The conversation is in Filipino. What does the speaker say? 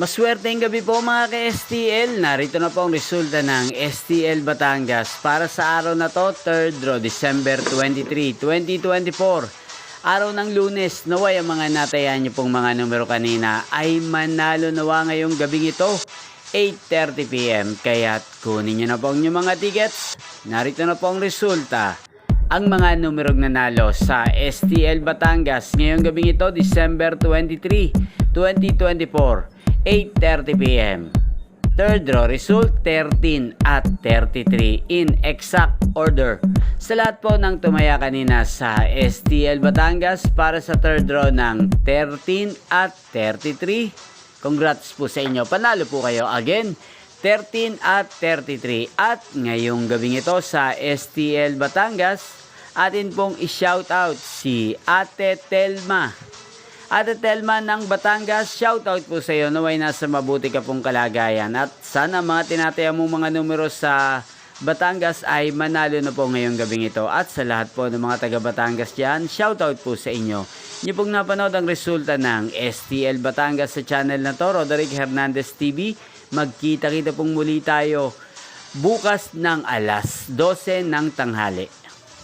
Maswerteng gabi po mga ka-STL. Narito na po ang resulta ng STL Batangas para sa araw na to, 3rd draw, December 23, 2024. Araw ng Lunes, naway ang mga natayan niyo pong mga numero kanina ay manalo nawa ngayong gabing ito, 8:30 PM. Kaya kunin niyo na po ang inyong mga tickets. Narito na po ang resulta. Ang mga numerong nanalo sa STL Batangas ngayong gabing ito, December 23, 2024. 8:30 PM. Third draw result 13 at 33 in exact order. Sa lahat po ng tumaya kanina sa STL Batangas para sa third draw ng 13 at 33. Congrats po sa inyo. Panalo po kayo again. 13 at 33. At ngayong gabing ito sa STL Batangas, atin pong i-shoutout si Ate Telma. Ate Telma ng Batangas, shoutout po sa iyo. Naway nasa mabuti ka pong kalagayan. At sana mga tinataya mong mga numero sa Batangas ay manalo na po ngayong gabing ito. At sa lahat po ng mga taga Batangas dyan, shoutout po sa inyo. Inyo pong napanood ang resulta ng STL Batangas sa channel na to, Roderick Hernandez TV. Magkita-kita pong muli tayo bukas ng alas 12 ng tanghali.